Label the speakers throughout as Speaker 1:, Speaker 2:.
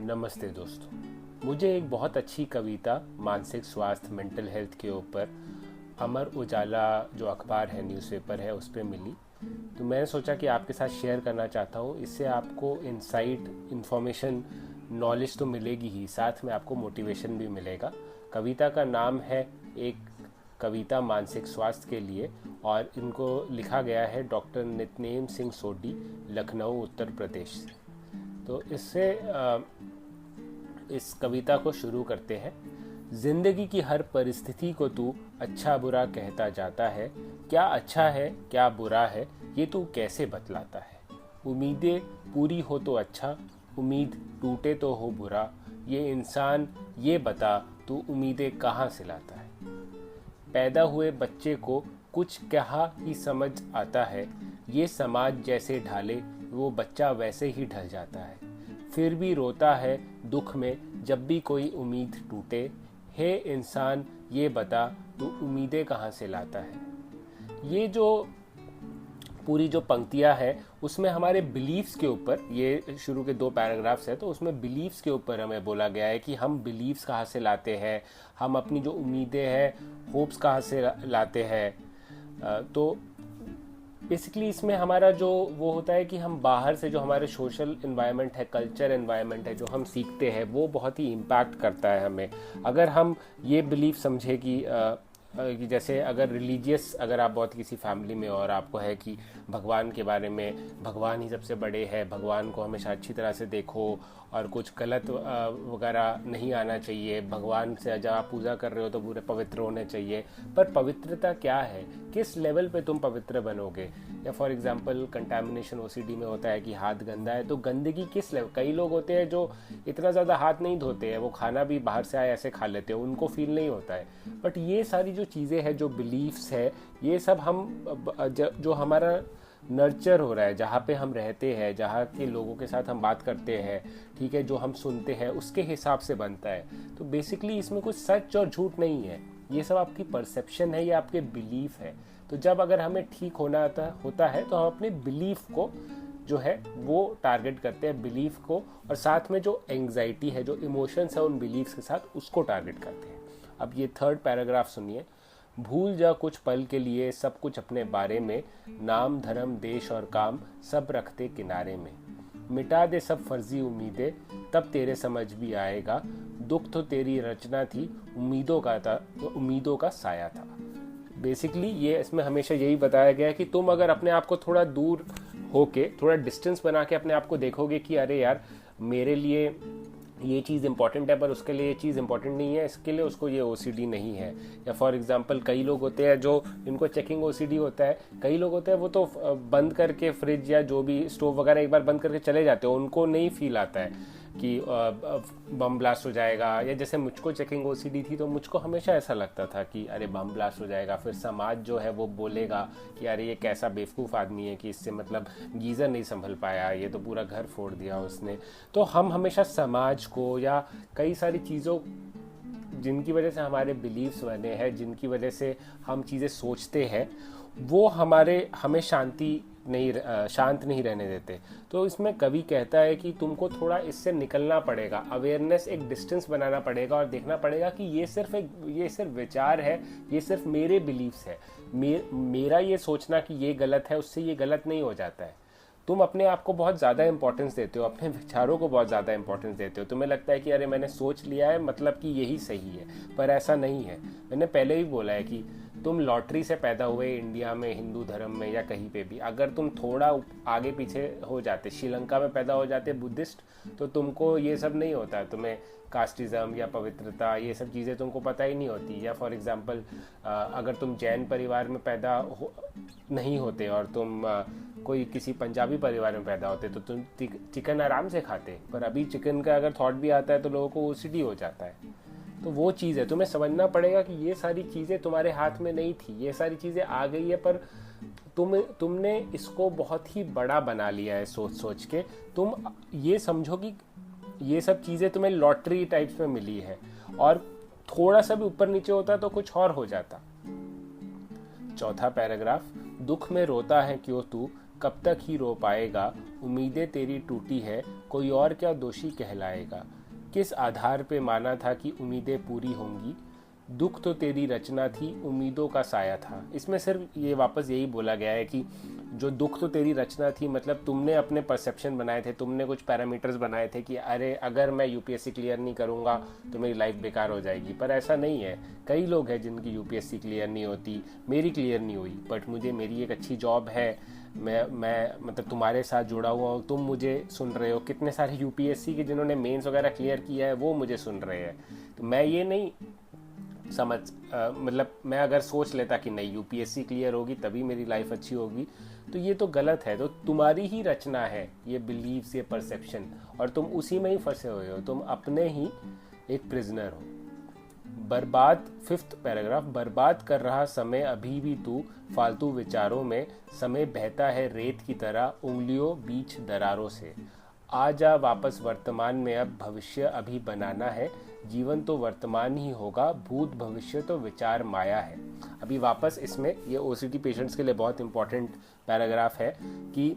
Speaker 1: नमस्ते दोस्तों। मुझे एक बहुत अच्छी कविता मानसिक स्वास्थ्य मेंटल हेल्थ के ऊपर अमर उजाला जो अखबार है, न्यूज़पेपर है, उस पे मिली। तो मैंने सोचा कि आपके साथ शेयर करना चाहता हूँ। इससे आपको इंसाइट, इन्फॉर्मेशन, नॉलेज तो मिलेगी ही, साथ में आपको मोटिवेशन भी मिलेगा। कविता का नाम है एक कविता मानसिक स्वास्थ्य के लिए, और इनको लिखा गया है डॉक्टर नितनेम सिंह सोडी, लखनऊ, उत्तर प्रदेश से। तो इससे इस कविता को शुरू करते हैं। जिंदगी की हर परिस्थिति को तू अच्छा बुरा कहता जाता है। क्या अच्छा है क्या बुरा है ये तू कैसे बतलाता है। उम्मीदें पूरी हो तो अच्छा, उम्मीद टूटे तो हो बुरा। ये इंसान ये बता तू उम्मीदें कहाँ से लाता है। पैदा हुए बच्चे को कुछ कहा ही समझ आता है। ये समाज जैसे ढाले वो बच्चा वैसे ही ढल जाता है। फिर भी रोता है दुख में जब भी कोई उम्मीद टूटे। हे इंसान ये बता तू उम्मीदें कहाँ से लाता है। ये जो पूरी जो पंक्तियाँ है उसमें हमारे बिलीव्स के ऊपर, ये शुरू के 2 पैराग्राफ्स है, तो उसमें बिलीव्स के ऊपर हमें बोला गया है कि हम बिलीव्स कहाँ से लाते हैं, हम अपनी जो उम्मीदें हैं, होप्स कहाँ से लाते हैं। तो बेसिकली इसमें हमारा जो वो होता है कि हम बाहर से जो हमारे सोशल इन्वायरमेंट है, कल्चर इन्वायरमेंट है, जो हम सीखते हैं, वो बहुत ही इम्पैक्ट करता है हमें। अगर हम ये बिलीव समझे कि जैसे अगर रिलीजियस, अगर आप बहुत किसी फैमिली में और आपको है कि भगवान के बारे में, भगवान ही सबसे बड़े हैं, भगवान को हमेशा अच्छी तरह से देखो और कुछ गलत वगैरह नहीं आना चाहिए, भगवान से जब आप पूजा कर रहे हो तो पूरे पवित्र होने चाहिए। पर पवित्रता क्या है, किस लेवल पे तुम पवित्र बनोगे। या फॉर एग्जांपल कंटामिनेशन ओसीडी में होता है कि हाथ गंदा है, तो गंदगी किस लेवल। कई लोग होते हैं जो इतना ज़्यादा हाथ नहीं धोते हैं, वो खाना भी बाहर से आए ऐसे खा लेते हैं, उनको फील नहीं होता है। बट ये सारी जो चीज़ें हैं, जो बिलीफ्स है, ये सब हम जो हमारा नर्चर हो रहा है, जहाँ पे हम रहते हैं, जहाँ के लोगों के साथ हम बात करते हैं, ठीक है, जो हम सुनते हैं, उसके हिसाब से बनता है। तो बेसिकली इसमें कुछ सच और झूठ नहीं है, ये सब आपकी परसेप्शन है, ये आपके बिलीफ है। तो जब अगर हमें ठीक होता है तो हम अपने बिलीफ को जो है वो टारगेट करते हैं, बिलीफ को, और साथ में जो एंग्जाइटी है, जो इमोशंस है उन बिलीफ्स के साथ, उसको टारगेट करते हैं। अब ये 3rd पैराग्राफ सुनिए। भूल जा कुछ पल के लिए सब कुछ अपने बारे में, नाम धर्म देश और काम सब रखते किनारे में। मिटा दे सब फर्जी उम्मीदें तब तेरे समझ भी आएगा। दुख तो तेरी रचना थी, उम्मीदों का साया था। बेसिकली ये इसमें हमेशा यही बताया गया है कि तुम अगर अपने आप को थोड़ा दूर होके, थोड़ा डिस्टेंस बना के अपने आप को देखोगे कि अरे यार मेरे लिए ये चीज़ इंपॉर्टेंट है पर उसके लिए ये चीज़ इंपॉर्टेंट नहीं है, इसके लिए उसको ये ओसीडी नहीं है। या फॉर एग्जांपल कई लोग होते हैं जो इनको चेकिंग ओसीडी होता है, कई लोग होते हैं वो तो बंद करके फ्रिज या जो भी स्टोव वगैरह एक बार बंद करके चले जाते हैं, उनको नहीं फील आता है कि बम ब्लास्ट हो जाएगा। या जैसे मुझको चेकिंग ओसीडी थी तो मुझको हमेशा ऐसा लगता था कि अरे बम ब्लास्ट हो जाएगा, फिर समाज जो है वो बोलेगा कि अरे ये कैसा बेवकूफ़ आदमी है कि इससे मतलब गीज़र नहीं संभल पाया, ये तो पूरा घर फोड़ दिया उसने। तो हम हमेशा समाज को या कई सारी चीज़ों जिनकी वजह से हमारे बिलीव्स बने हैं, जिनकी वजह से हम चीज़ें सोचते हैं, वो हमें शांत नहीं रहने देते। तो इसमें कवि कहता है कि तुमको थोड़ा इससे निकलना पड़ेगा, अवेयरनेस, एक डिस्टेंस बनाना पड़ेगा और देखना पड़ेगा कि ये सिर्फ विचार है, ये सिर्फ मेरे बिलीव्स है। मेरा ये सोचना कि ये गलत है, उससे ये गलत नहीं हो जाता है। तुम अपने आप को बहुत ज़्यादा इंपॉर्टेंस देते हो, अपने विचारों को बहुत ज़्यादा इंपॉर्टेंस देते हो। तुम्हें लगता है कि अरे मैंने सोच लिया है मतलब कि यही सही है, पर ऐसा नहीं है। मैंने पहले ही बोला है कि तुम लॉटरी से पैदा हुए इंडिया में, हिंदू धर्म में या कहीं पे भी, अगर तुम थोड़ा आगे पीछे हो जाते, श्रीलंका में पैदा हो जाते बुद्धिस्ट, तो तुमको ये सब नहीं होता, तुम्हें कास्टिज़म या पवित्रता ये सब चीज़ें तुमको पता ही नहीं होती। या फॉर एग्जांपल अगर तुम जैन परिवार में पैदा नहीं होते और तुम कोई किसी पंजाबी परिवार में पैदा होते तो तुम चिकन आराम से खाते, पर अभी चिकन का अगर थॉट भी आता है तो लोगों को ओसीडी हो जाता है। तो वो चीज़ है, तुम्हें समझना पड़ेगा कि ये सारी चीज़ें तुम्हारे हाथ में नहीं थी, ये सारी चीज़ें आ गई है, पर तुमने इसको बहुत ही बड़ा बना लिया है सोच सोच के। तुम ये समझो कि ये सब चीज़ें तुम्हें लॉटरी टाइप्स में मिली है, और थोड़ा सा भी ऊपर नीचे होता तो कुछ और हो जाता। 4था पैराग्राफ। दुख में रोता है क्यों तू, कब तक ही रो पाएगा, उम्मीदें तेरी टूटी है, कोई और क्या दोषी कहलाएगा। किस आधार पे माना था कि उम्मीदें पूरी होंगी, दुख तो तेरी रचना थी, उम्मीदों का साया था। इसमें सिर्फ ये वापस यही बोला गया है कि जो दुख तो तेरी रचना थी, मतलब तुमने अपने परसेप्शन बनाए थे, तुमने कुछ पैरामीटर्स बनाए थे कि अरे अगर मैं यूपीएससी क्लियर नहीं करूँगा तो मेरी लाइफ बेकार हो जाएगी। पर ऐसा नहीं है। कई लोग हैं जिनकी यूपीएससी क्लियर नहीं होती, मेरी क्लियर नहीं हुई, बट मुझे मेरी एक अच्छी जॉब है, मैं मतलब तुम्हारे साथ जुड़ा हुआ हूँ, तुम मुझे सुन रहे हो। कितने सारे यूपीएससी के जिन्होंने मेंस वगैरह क्लियर किया है वो मुझे सुन रहे हैं। तो मैं ये नहीं मतलब मैं अगर सोच लेता कि नहीं यूपीएससी क्लियर होगी तभी मेरी लाइफ अच्छी होगी, तो ये तो गलत है। तो तुम्हारी ही रचना है ये बिलीव्स, ये परसेप्शन, और तुम उसी में ही फंसे हुए हो। तुम अपने ही एक प्रिजनर हो। बर्बाद, 5th पैराग्राफ, बर्बाद कर रहा समय अभी भी तू फालतू विचारों में, समय बहता है रेत की तरह उंगलियों बीच दरारों से। आ जा वापस वर्तमान में, अब भविष्य अभी बनाना है, जीवन तो वर्तमान ही होगा, भूत भविष्य तो विचार माया है। अभी वापस इसमें ये ओसीडी पेशेंट्स के लिए बहुत इंपॉर्टेंट पैराग्राफ है कि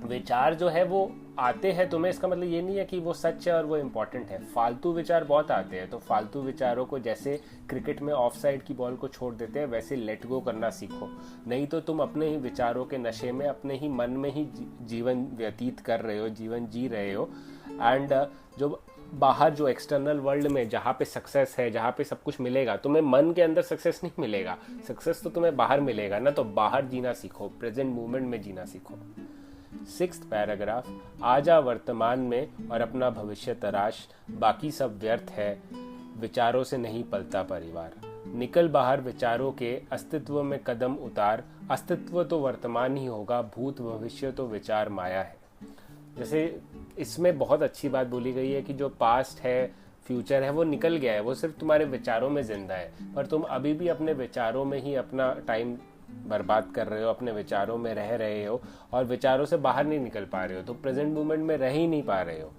Speaker 1: विचार जो है वो आते हैं तुम्हें, इसका मतलब ये नहीं है कि वो सच है और वो इम्पोर्टेंट है। फालतू विचार बहुत आते हैं, तो फालतू विचारों को जैसे क्रिकेट में ऑफ साइड की बॉल को छोड़ देते हैं वैसे लेट गो करना सीखो। नहीं तो तुम अपने ही विचारों के नशे में, अपने ही मन में ही जीवन व्यतीत कर रहे हो, जीवन जी रहे हो। एंड जो बाहर जो एक्सटर्नल वर्ल्ड में जहाँ पे सक्सेस है, जहाँ पे सब कुछ मिलेगा, तुम्हें मन के अंदर सक्सेस नहीं मिलेगा। सक्सेस तो तुम्हें बाहर मिलेगा ना। तो बाहर जीना सीखो, प्रेजेंट मोमेंट में जीना सीखो। 6th पैराग्राफ, आजा वर्तमान में और अपना भविष्य तराश, बाकी सब व्यर्थ है, विचारों से नहीं पलता परिवार। निकल बाहर विचारों के, अस्तित्व में कदम उतार, अस्तित्व तो वर्तमान ही होगा, भूत भविष्य तो विचार माया है। जैसे इसमें बहुत अच्छी बात बोली गई है कि जो पास्ट है, फ्यूचर है, वो निकल गया है, वो सिर्फ तुम्हारे विचारों में जिंदा है। पर तुम अभी भी अपने विचारों में ही अपना टाइम बर्बाद कर रहे हो, अपने विचारों में रह रहे हो और विचारों से बाहर नहीं निकल पा रहे हो। तो प्रेजेंट मोमेंट में रह ही नहीं पा रहे हो।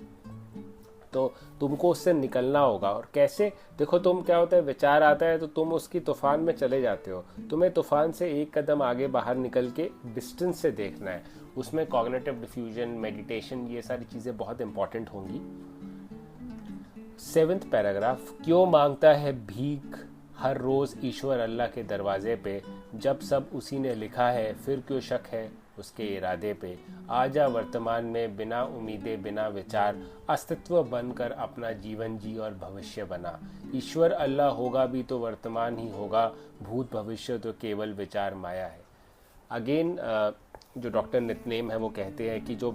Speaker 1: तो तुमको उससे निकलना होगा। और कैसे? देखो, तुम क्या होता है, विचार आता है तो तुम उसकी तूफान में चले जाते हो। तुम्हें तूफान से एक कदम आगे बाहर निकल के डिस्टेंस से देखना है। उसमें कॉग्निटिव डिफ्यूजन, मेडिटेशन, ये सारी चीज़ें बहुत इंपॉर्टेंट होंगी। 7th पैराग्राफ, क्यों मांगता है भीख हर रोज़ ईश्वर अल्लाह के दरवाजे पे, जब सब उसी ने लिखा है, फिर क्यों शक है उसके इरादे पे। आजा वर्तमान में, बिना उम्मीदें बिना विचार, अस्तित्व बनकर अपना जीवन जी और भविष्य बना। ईश्वर अल्लाह होगा भी तो वर्तमान ही होगा, भूत भविष्य तो केवल विचार माया है। अगेन जो डॉक्टर नितनेम है वो कहते हैं कि जो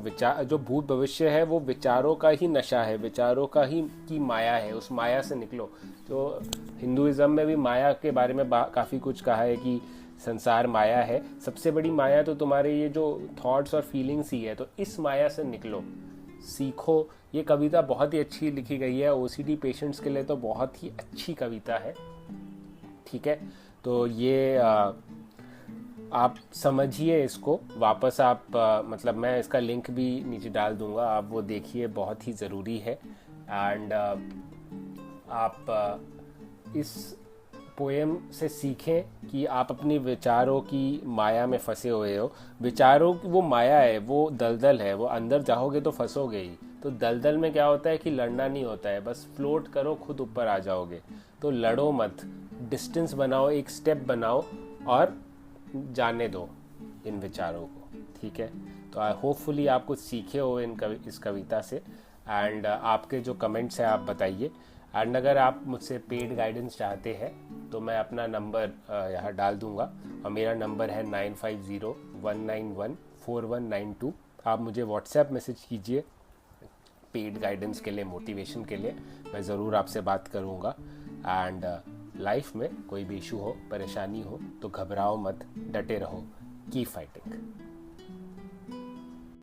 Speaker 1: भूत भविष्य है वो विचारों का ही नशा है, विचारों का ही की माया है। उस माया से निकलो। तो हिंदुइज्म में भी माया के बारे में काफ़ी कुछ कहा है कि संसार माया है। सबसे बड़ी माया तो तुम्हारे ये जो थॉट्स और फीलिंग्स ही है। तो इस माया से निकलो, सीखो। ये कविता बहुत ही अच्छी लिखी गई है, ओसीडी पेशेंट्स के लिए तो बहुत ही अच्छी कविता है। ठीक है, तो ये आप समझिए इसको वापस। आप मतलब मैं इसका लिंक भी नीचे डाल दूंगा, आप वो देखिए, बहुत ही ज़रूरी है। एंड आप इस पोएम से सीखें कि आप अपनी विचारों की माया में फंसे हुए हो। विचारों की वो माया है, वो दलदल है, वो अंदर जाओगे तो फंसोगे ही। तो दलदल में क्या होता है कि लड़ना नहीं होता है, बस फ्लोट करो, खुद ऊपर आ जाओगे। तो लड़ो मत, डिस्टेंस बनाओ, एक स्टेप बनाओ और जाने दो इन विचारों को। ठीक है, तो होपफुली आप कुछ सीखे हो इस कविता से। एंड आपके जो कमेंट्स हैं आप बताइए। एंड अगर आप मुझसे पेड गाइडेंस चाहते हैं तो मैं अपना नंबर यहाँ डाल दूँगा, और मेरा नंबर है 9501914192। आप मुझे व्हाट्सएप मैसेज कीजिए पेड गाइडेंस के लिए, मोटिवेशन के लिए। मैं ज़रूर आपसे बात करूँगा। एंड लाइफ में कोई भी इशू हो, परेशानी हो तो घबराओ मत, डटे रहो, कीप फाइटिंग।